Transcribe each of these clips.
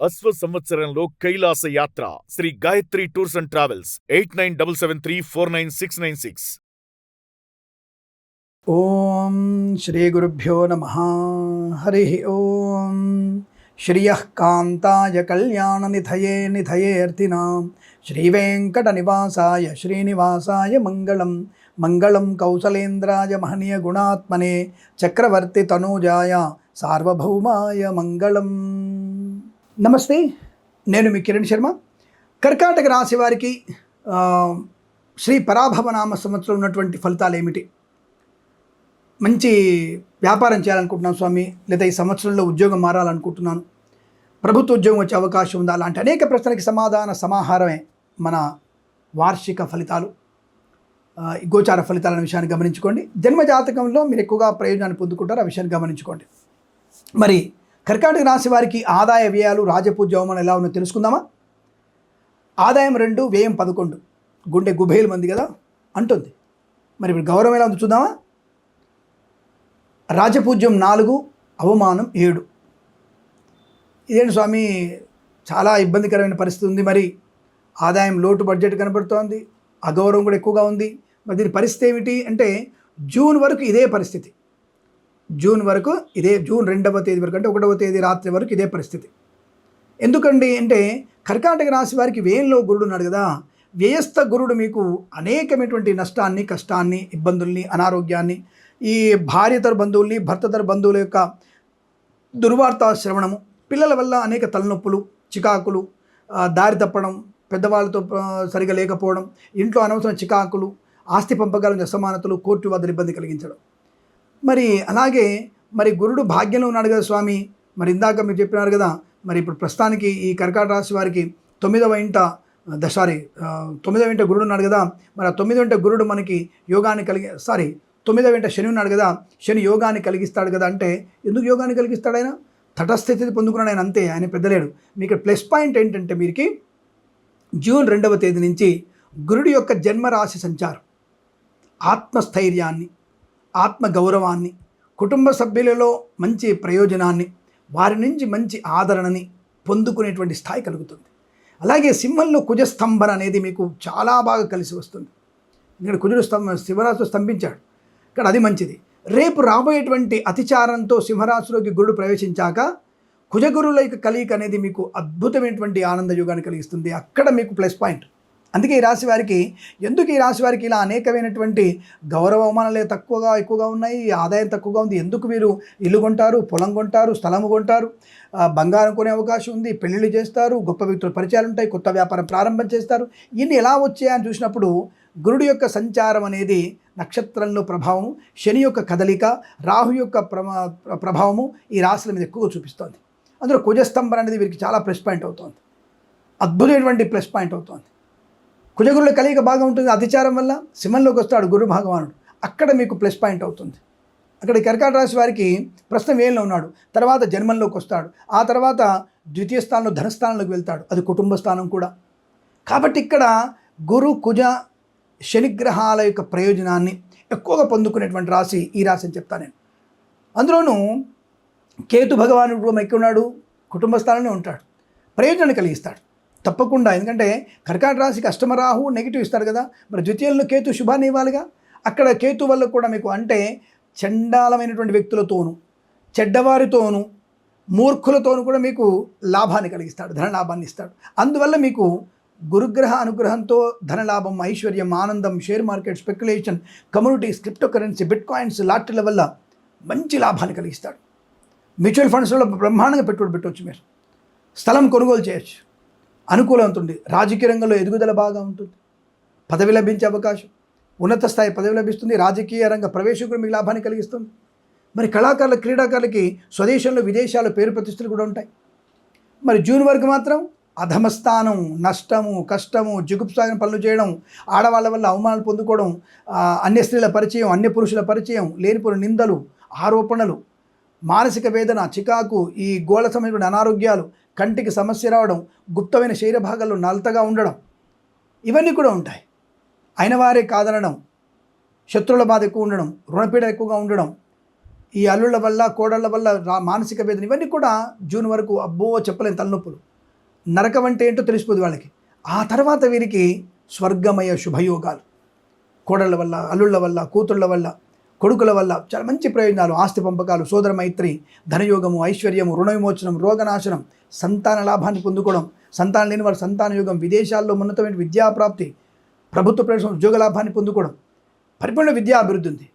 అశ్వ సంవత్సరంలో కైలాస యాత్ర Shri Gayatri tours and travels 8977349696. ఓం శ్రీ గురుభ్యో నమః. హరి ఓం. శ్రియః కాంతాయ కళ్యాణ నిధయే నిధయేర్తినాం శ్రీవేంకట నివాసాయ శ్రీనివాసాయ మంగళం. మంగళం కౌసలేంద్రాయ మహనీయ గుణాత్మనే చక్రవర్తి తనూజాయ సార్వభౌమాయ మంగళం. నమస్తే, నేను మీ కిరణ్ శర్మ. కర్కాటక రాశి వారికి శ్రీ పరాభవనామ సంవత్సరం ఉన్నటువంటి ఫలితాలు ఏమిటి? మంచి వ్యాపారం చేయాలనుకుంటున్నాను స్వామి, లేదా ఈ సంవత్సరంలో ఉద్యోగం మారాలనుకుంటున్నాను, ప్రభుత్వ ఉద్యోగం వచ్చే అవకాశం ఉందా, అలాంటి అనేక ప్రశ్నలకి సమాహారమే మన వార్షిక ఫలితాలు, గోచార ఫలితాలనే విషయాన్ని గమనించుకోండి. జన్మజాతకంలో మీరు ఎక్కువగా ప్రయోజనాన్ని పొందుకుంటారు, ఆ విషయాన్ని గమనించుకోండి. మరి కర్కాటక రాశి వారికి ఆదాయ వ్యయాలు, రాజపూజ్య అవమానం ఎలా ఉన్నో తెలుసుకుందామా? ఆదాయం 2, వ్యయం 11. గుండె గుబేలు మంది కదా అంటుంది. మరి ఇప్పుడు గౌరవం ఎలా ఉంది చూద్దామా? రాజపూజ్యం 4, అవమానం 7. ఇదేంటి స్వామి, చాలా ఇబ్బందికరమైన పరిస్థితి ఉంది. మరి ఆదాయం లోటు, బడ్జెట్ కనబడుతోంది, అగౌరవం కూడా ఎక్కువగా ఉంది. మరి దీని పరిస్థితి ఏమిటి అంటే, జూన్ వరకు ఇదే పరిస్థితి. జూన్ 2వ తేదీ వరకు, అంటే 1వ తేదీ రాత్రి వరకు ఇదే పరిస్థితి. ఎందుకండి అంటే, కర్కాటక రాశి వారికి వ్యయంలో గురుడు ఉన్నాడు కదా. వ్యయస్థ గురుడు మీకు అనేకమైనటువంటి నష్టాన్ని, కష్టాన్ని, ఇబ్బందుల్ని, అనారోగ్యాన్ని, ఈ భార్యతర బంధువుల్ని, భర్తతర బంధువుల యొక్క దుర్వార్త శ్రవణము, పిల్లల వల్ల అనేక తలనొప్పులు, చికాకులు, దారి తప్పడం, పెద్దవాళ్ళతో సరిగా లేకపోవడం, ఇంట్లో అనవసరం చికాకులు, ఆస్తి పంపకాల అసమానతలు, కోర్టు వద్ద ఇబ్బంది కలిగించడం. మరి అలాగే మరి గురుడు భాగ్యంలో ఉన్నాడు కదా స్వామి. మరి ఇందాక మీరు చెప్పినారు కదా, మరి ఇప్పుడు ప్రస్తుతానికి ఈ కర్కాటక రాశి వారికి 9వ ఇంట గురుడు ఉన్నాడు కదా. మరి ఆ 9వ ఇంట గురుడు మనకి యోగాన్ని 9వ ఇంట శని ఉన్నాడు కదా. శని యోగాన్ని కలిగిస్తాడు కదా. అంటే ఎందుకు యోగాన్ని కలిగిస్తాడు ఆయన? తటస్థితి పొందుకున్నాడు ఆయన, అంతే, ఆయన పెద్దలేడు. మీకు ప్లస్ పాయింట్ ఏంటంటే, వీరికి జూన్ 2వ తేదీ నుంచి గురుడు యొక్క జన్మరాశి సంచారం ఆత్మస్థైర్యాన్ని, ఆత్మ గౌరవాన్ని, కుటుంబ సభ్యులలో మంచి ప్రయోజనాన్ని, వారి నుంచి మంచి ఆదరణని పొందుకునేటువంటి స్థాయి కలుగుతుంది. అలాగే సింహంలో కుజస్తంభన అనేది మీకు చాలా బాగా కలిసి వస్తుంది. ఇక్కడ కుజుడు సింహరాశిలో స్తంభించాడు, ఇక్కడ అది మంచిది. రేపు రాబోయేటువంటి అతిచారంతో సింహరాశిలోకి గురుడు ప్రవేశించాక కుజగురుల యొక్క కలయిక అనేది మీకు అద్భుతమైనటువంటి ఆనంద యోగాన్ని కలిగిస్తుంది. అక్కడ మీకు ప్లస్ పాయింట్. అందుకే ఈ రాశి వారికి, ఎందుకు ఈ రాశి వారికి ఇలా అనేకమైనటువంటి గౌరవ అవమానాలు ఎక్కువగా ఉన్నాయి, ఆదాయం తక్కువగా ఉంది, ఎందుకు వీరు ఇల్లు కొంటారు, పొలం కొంటారు, స్థలము కొంటారు, బంగారం కొనే అవకాశం ఉంది, పెళ్ళిళ్ళు చేస్తారు, గొప్ప వ్యక్తుల పరిచయాలు ఉంటాయి, కొత్త వ్యాపారం ప్రారంభం చేస్తారు, ఇన్ని ఎలా వచ్చాయని చూసినప్పుడు గురుడు యొక్క సంచారం అనేది నక్షత్రంలో ప్రభావం, శని యొక్క కదలిక, రాహు యొక్క ప్రభావము ఈ రాశుల మీద ఎక్కువగా చూపిస్తోంది. అందులో కుజస్తంభన అనేది వీరికి చాలా ప్లస్ పాయింట్ అవుతుంది, అద్భుతమైనటువంటి ప్లస్ పాయింట్ అవుతుంది. కుజగురుల కలయిక బాగా ఉంటుంది. అతిచారం వల్ల సింహంలోకి వస్తాడు గురు భగవానుడు, అక్కడ మీకు ప్లస్ పాయింట్ అవుతుంది. అక్కడ కర్కాటక రాశి వారికి ప్రస్తుతం వేయంలో ఉన్నాడు, తర్వాత జన్మంలోకి వస్తాడు, ఆ తర్వాత ద్వితీయ స్థానంలో ధనస్థానంలోకి వెళ్తాడు, అది కుటుంబ స్థానం కూడా. కాబట్టి ఇక్కడ గురు, కుజ, శనిగ్రహాల యొక్క ప్రయోజనాన్ని ఎక్కువగా పొందుకునేటువంటి రాశి ఈ రాశి అని చెప్తాను నేను. అందులోనూ కేతు భగవానుడు కూడా ఉన్నాడు, కుటుంబ స్థానంలో ఉంటాడు, ప్రయోజనాన్ని కలిగిస్తాడు తప్పకుండా. ఎందుకంటే కర్కాటక రాశికి అష్టమరాహు నెగిటివ్ ఇస్తాడు కదా. మరి ద్వితీయంలో కేతు శుభాన్ని ఇవ్వాలిగా. అక్కడ కేతు వల్ల కూడా మీకు అంటే చండాలమైనటువంటి వ్యక్తులతోనూ, చెడ్డవారితోనూ, మూర్ఖులతోనూ కూడా మీకు లాభాన్ని కలిగిస్తాడు, ధన లాభాన్ని ఇస్తాడు. అందువల్ల మీకు గురుగ్రహ అనుగ్రహంతో ధనలాభం, ఐశ్వర్యం, ఆనందం, share market, speculation, communities, cryptocurrency, bitcoins, లాటరీల వల్ల మంచి లాభాన్ని కలిగిస్తాడు. మ్యూచువల్ ఫండ్స్లో బ్రహ్మాండంగా పెట్టుబడి పెట్టవచ్చు, మీరు స్థలం కొనుగోలు చేయొచ్చు, అనుకూలం ఉంటుంది. రాజకీయ రంగంలో ఎదుగుదల బాగా ఉంటుంది, పదవి లభించే అవకాశం, ఉన్నత స్థాయి పదవి లభిస్తుంది. రాజకీయ రంగ ప్రవేశం కూడా మీకు లాభాన్ని కలిగిస్తుంది. మరి కళాకారుల, క్రీడాకారులకి స్వదేశంలో, విదేశాల్లో పేరు ప్రతిష్టలు కూడా ఉంటాయి. మరి జూన్ వరకు మాత్రం అధమస్థానం, నష్టము, కష్టము, జిగుప్సాగిన పనులు చేయడం, ఆడవాళ్ళ వల్ల అవమానాలు పొందుకోవడం, అన్య స్త్రీల పరిచయం, అన్య పురుషుల పరిచయం, లేనిపోయిన నిందలు, ఆరోపణలు, మానసిక వేదన, చికాకు, ఈ గోళ సంబంధించిన అనారోగ్యాలు, కంటికి సమస్య రావడం, గుప్తమైన శరీర భాగాల్లో నలతగా ఉండడం, ఇవన్నీ కూడా ఉంటాయి. అయిన వారే కాదనడం, శత్రువుల బాధ ఎక్కువ ఉండడం, రుణపీడ ఎక్కువగా ఉండడం, ఈ అల్లుళ్ళ వల్ల, కోడళ్ళ వల్ల మానసిక వేదన, ఇవన్నీ కూడా జూన్ వరకు అబ్బో చెప్పలేని తలనొప్పులు. నరకం అంటే ఏంటో తెలిసిపోదు వాళ్ళకి. ఆ తర్వాత వీరికి స్వర్గమయ శుభయోగాలు, కోడళ్ళ వల్ల, అల్లుళ్ళ వల్ల, కూతుళ్ళ వల్ల, కొడుకుల వల్ల చాలా మంచి ప్రయోజనాలు, ఆస్తి పంపకాలు, సోదర మైత్రి, ధనయోగము, ఐశ్వర్యము, రుణ విమోచనం, రోగనాశనం, సంతాన లాభాన్ని పొందుకోవడం, సంతానం లేని వారు సంతాన యోగం, విదేశాల్లో ఉన్నతమైన విద్యాప్రాప్తి, ప్రభుత్వ ప్రవేశం, ఉద్యోగ లాభాన్ని పొందుకోవడం, పరిపూర్ణ విద్యా అభివృద్ధి ఉంది,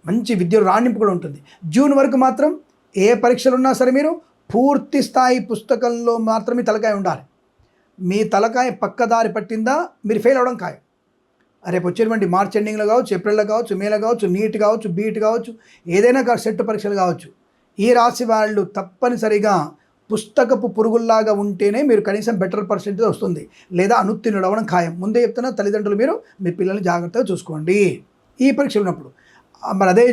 మంచి విద్య రాణింపు కూడా ఉంటుంది. జూన్ వరకు మాత్రం ఏ పరీక్షలు ఉన్నా సరే మీరు పూర్తి స్థాయి పుస్తకంలో మాత్రమే తలకాయ ఉండాలి. మీ తలకాయ పక్కదారి పట్టిందా మీరు ఫెయిల్ అవ్వడం ఖాయం. రేపు వచ్చేటువంటి మార్చ్ ఎండింగ్లో కావచ్చు, ఏప్రిల్లో కావచ్చు, మేలో కావచ్చు, నీట్ కావచ్చు, బీట్ కావచ్చు, ఏదైనా సెట్ పరీక్షలు కావచ్చు, ఈ రాశి వాళ్ళు తప్పనిసరిగా పుస్తకపు పురుగుల్లాగా ఉంటేనే మీరు కనీసం బెటర్ పర్సెంటేజ్ వస్తుంది, లేదా అనుత్తీర్ణుడు అవ్వడం ఖాయం. ముందే చెప్తున్నా, తల్లిదండ్రులు మీరు మీ పిల్లల్ని జాగ్రత్తగా చూసుకోండి ఈ పరీక్షలు ఉన్నప్పుడు. మరి అదే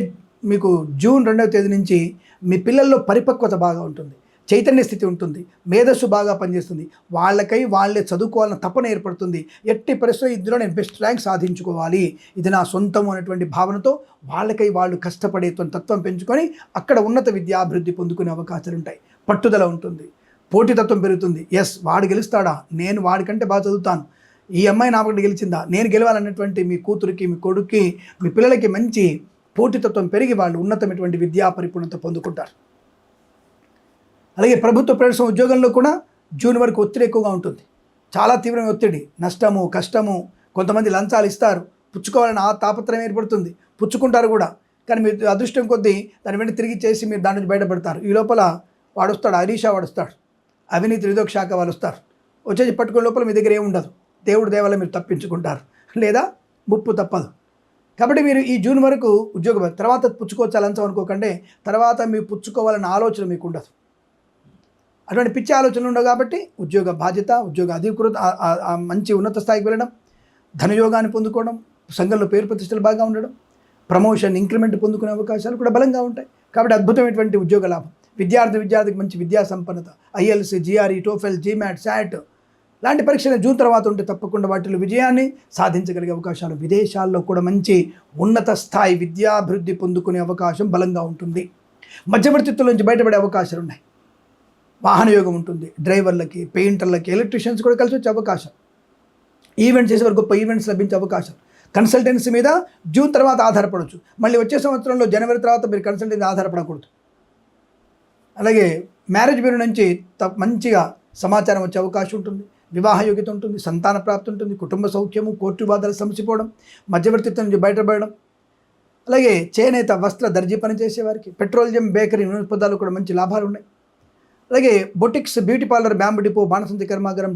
మీకు జూన్ 2వ తేదీ నుంచి మీ పిల్లల్లో పరిపక్వత బాగా ఉంటుంది, చైతన్య స్థితి ఉంటుంది, మేధస్సు బాగా పనిచేస్తుంది, వాళ్ళకై వాళ్ళే చదువుకోవాలన్న తపన ఏర్పడుతుంది. ఎట్టి పరిస్థితుల్లో ఇందులో నేను బెస్ట్ ర్యాంక్ సాధించుకోవాలి, ఇది నా సొంతం అనేటువంటి భావనతో వాళ్ళకై వాళ్ళు కష్టపడే తత్వం పెంచుకొని అక్కడ ఉన్నత విద్యాభివృద్ధి పొందుకునే అవకాశాలు ఉంటాయి. పట్టుదల ఉంటుంది, పోటీతత్వం పెరుగుతుంది. ఎస్, వాడు గెలుస్తాడా, నేను వాడికంటే బాగా చదువుతాను, ఈ అమ్మాయి నా ఒకటి గెలిచిందా, నేను గెలవాలన్నటువంటి మీ కూతురికి, మీ కొడుక్కి, మీ పిల్లలకి మంచి పోటీతత్వం పెరిగి వాళ్ళు ఉన్నతమైనటువంటి విద్యా పరిపూర్ణత పొందుకుంటారు. అలాగే ప్రభుత్వ ప్రవేశం ఉద్యోగంలో కూడా జూన్ వరకు ఒత్తిడి ఎక్కువగా ఉంటుంది, చాలా తీవ్రమైన ఒత్తిడి, నష్టము, కష్టము, కొంతమంది లంచాలు ఇస్తారు, పుచ్చుకోవాలని ఆ తాపత్రయం ఏర్పడుతుంది, పుచ్చుకుంటారు కూడా. కానీ మీరు అదృష్టం కొద్దీ దాని వెంట తిరిగి చేసి మీరు దాని నుంచి బయటపడతారు. ఈ లోపల వాడు వస్తాడు, హరీషా వాడు వస్తాడు, అవినీతి నిరోధక శాఖ వాళ్ళు వస్తారు, వచ్చేసి పట్టుకునే లోపల మీ దగ్గర ఏముండదు, దేవుడి దేవాల మీరు తప్పించుకుంటారు, లేదా ముప్పు తప్పదు. కాబట్టి మీరు ఈ జూన్ వరకు ఉద్యోగం తర్వాత పుచ్చుకోవచ్చు లంచం అనుకోకండి, తర్వాత మీరు పుచ్చుకోవాలన్న ఆలోచన మీకు ఉండదు, అటువంటి పిచ్చి ఆలోచనలు ఉండవు. కాబట్టి ఉద్యోగ బాధ్యత, ఉద్యోగ అధికృత, మంచి ఉన్నత స్థాయికి వెళ్ళడం, ధనయోగాన్ని పొందుకోవడం, సంఘంలో పేరు ప్రతిష్టలు బాగా ఉండడం, ప్రమోషన్, ఇంక్రిమెంట్ పొందుకునే అవకాశాలు కూడా బలంగా ఉంటాయి. కాబట్టి అద్భుతమైనటువంటి ఉద్యోగ లాభం, విద్యార్థికి మంచి విద్యా సంపన్నత, IELTS, GRE, TOEFL, GMAT, SAT లాంటి పరీక్షలు జూన్ తర్వాత ఉంటే తప్పకుండా వాటిలో విజయాన్ని సాధించగలిగే అవకాశాలు, విదేశాల్లో కూడా మంచి ఉన్నత స్థాయి విద్యాభివృద్ధి పొందుకునే అవకాశం బలంగా ఉంటుంది. మధ్యవర్తిత్వం నుంచి బయటపడే అవకాశాలు ఉన్నాయి, వాహన యోగం ఉంటుంది, డ్రైవర్లకి, పెయింటర్లకి, ఎలక్ట్రీషియన్స్ కూడా కలిసి వచ్చే అవకాశం, ఈవెంట్స్ చేసేవారు గొప్ప ఈవెంట్స్ లభించే అవకాశం. కన్సల్టెన్సీ మీద జూన్ తర్వాత ఆధారపడవచ్చు, మళ్ళీ వచ్చే సంవత్సరంలో జనవరి తర్వాత మీరు కన్సల్టెన్సీ ఆధారపడకూడదు. అలాగే మ్యారేజ్ బ్యూరో నుంచి మంచిగా సమాచారం వచ్చే అవకాశం ఉంటుంది, వివాహ యోగ్యత ఉంటుంది, సంతాన ప్రాప్తి ఉంటుంది, కుటుంబ సౌఖ్యము, కోర్టు వివాదాలు సమసిపోవడం, మధ్యవర్తిత్వం నుంచి బయటపడడం. అలాగే చేనేత, వస్త్ర, దర్జీ పని చేసేవారికి, పెట్రోలియం, బేకరీ, నూనె పదార్థాలు కూడా మంచి లాభాలు ఉన్నాయి. అలాగే boutiques, beauty parlour, bamboo depot, బాణసంతి కర్మాగారం,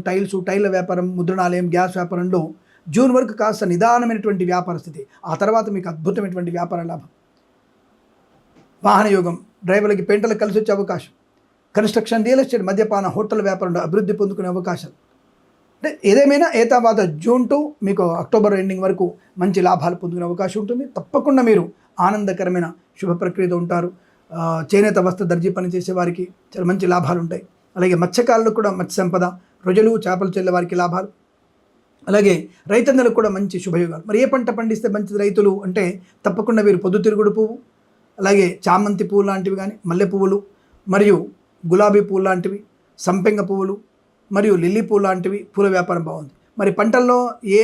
టైళ్ళ వ్యాపారం, ముద్రణాలయం, గ్యాస్ వ్యాపారంలో జూన్ వరకు కాస్త నిదానమైనటువంటి వ్యాపార స్థితి, ఆ తర్వాత మీకు అద్భుతమైనటువంటి వ్యాపార లాభం. వాహన యోగం, డ్రైవర్లకి, పెయింటర్లకు కలిసి వచ్చే అవకాశం, కన్స్ట్రక్షన్, రియల్ ఎస్టేట్, మద్యపాన, హోటల్ వ్యాపారంలో అభివృద్ధి పొందుకునే అవకాశం. అంటే ఏదేమైనా తర్వాత జూన్ టు మీకు అక్టోబర్ ఎండింగ్ వరకు మంచి లాభాలు పొందుకునే అవకాశం ఉంటుంది. తప్పకుండా మీరు ఆనందకరమైన శుభ ప్రక్రియతో ఉంటారు. చేనేత, వస్త్ర, దర్జీ పని చేసే వారికి చాలా మంచి లాభాలు ఉంటాయి. అలాగే మత్స్యకారులకు కూడా మత్స్య సంపద, రొయ్యలు, చేపలు చెల్లే వారికి లాభాలు. అలాగే రైతన్నలకు కూడా మంచి శుభయోగాలు. మరి ఏ పంట పండిస్తే మంచిది రైతులు అంటే తప్పకుండా వీరు పొద్దుతిరుగుడు పువ్వు, అలాగే చామంతి పువ్వు లాంటివి కానీ, మల్లె పువ్వులు, మరియు గులాబీ పువ్వు లాంటివి, సంపెంగ పువ్వులు, మరియు లిల్లీ పువ్వు లాంటివి పూల వ్యాపారం బాగుంది. మరి పంటల్లో ఏ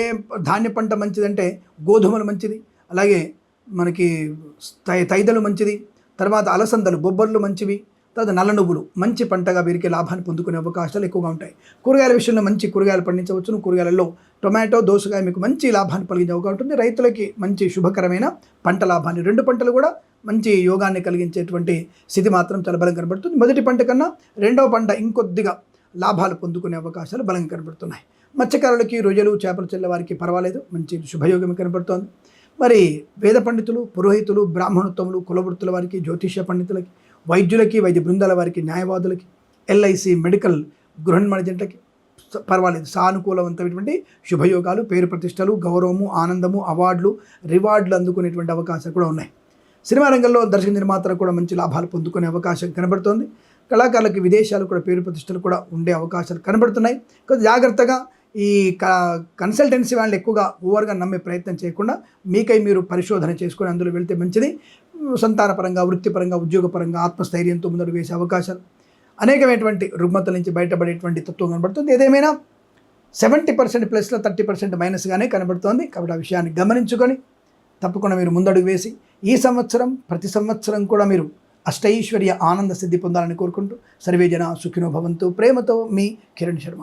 ధాన్య పంట మంచిదంటే గోధుమలు మంచిది, అలాగే మనకి తైదలు మంచిది, తర్వాత అలసందలు, బొబ్బర్లు మంచివి, తర్వాత నల్ల నువ్వులు మంచి పంటగా వీరికి లాభాన్ని పొందుకునే అవకాశాలు ఎక్కువగా ఉంటాయి. కూరగాయల విషయంలో మంచి కూరగాయలు పండించవచ్చును. కూరగాయలలో టొమాటో, దోసకాయ మీకు మంచి లాభాన్ని కలిగించే అవకాశం ఉంటుంది. రైతులకి మంచి శుభకరమైన పంట లాభాన్ని, 2 పంటలు కూడా మంచి యోగాన్ని కలిగించేటువంటి స్థితి మాత్రం చాలా బలంగా కనబడుతుంది. మొదటి పంట కన్నా 2వ పంట ఇంకొద్దిగా లాభాలు పొందుకునే అవకాశాలు బలంగా కనబడుతున్నాయి. మత్స్యకారులకి, రొయ్యలు, చేపలు చెల్లె వారికి పర్వాలేదు, మంచి శుభయోగం కనబడుతోంది. మరి వేద పండితులు, పురోహితులు, బ్రాహ్మణోత్తములు, కులవృత్తుల వారికి, జ్యోతిష్య పండితులకి, వైద్యులకి, వైద్య బృందాల వారికి, న్యాయవాదులకి, ఎల్ఐసి, మెడికల్, గృహ నిర్మాణజంటకి పర్వాలేదు, సానుకూలవంతమైనటువంటి శుభయోగాలు, పేరు ప్రతిష్టలు, గౌరవము, ఆనందము, అవార్డులు, రివార్డులు అందుకునేటువంటి అవకాశాలు కూడా ఉన్నాయి. సినిమా రంగంలో దర్శక నిర్మాతలకు కూడా మంచి లాభాలు పొందుకునే అవకాశం కనబడుతోంది. కళాకారులకు విదేశాలు కూడా పేరు ప్రతిష్టలు కూడా ఉండే అవకాశాలు కనబడుతున్నాయి. కొంచెం జాగ్రత్తగా ఈ కన్సల్టెన్సీ వాళ్ళు ఎక్కువగా ఓవర్గా నమ్మే ప్రయత్నం చేయకుండా మీకై మీరు పరిశోధన చేసుకొని అందులో వెళ్తే మంచిది. సంతానపరంగా, వృత్తిపరంగా, ఉద్యోగపరంగా ఆత్మస్థైర్యంతో ముందడుగు వేసే అవకాశాలు. అనేకమైనటువంటి రుగ్మతల నుంచి బయటపడేటువంటి తత్వం కనబడుతుంది. ఏదేమైనా 70% ప్లస్లో 30% మైనస్గానే కనబడుతోంది. కాబట్టి ఆ విషయాన్ని గమనించుకొని తప్పకుండా మీరు ముందడుగు వేసి ఈ సంవత్సరం ప్రతి సంవత్సరం కూడా మీరు అష్టైశ్వర్య ఆనంద సిద్ధి పొందాలని కోరుకుంటూ సర్వే జన సుఖినో భవంతు. ప్రేమతో మీ కిరణ్ శర్మ.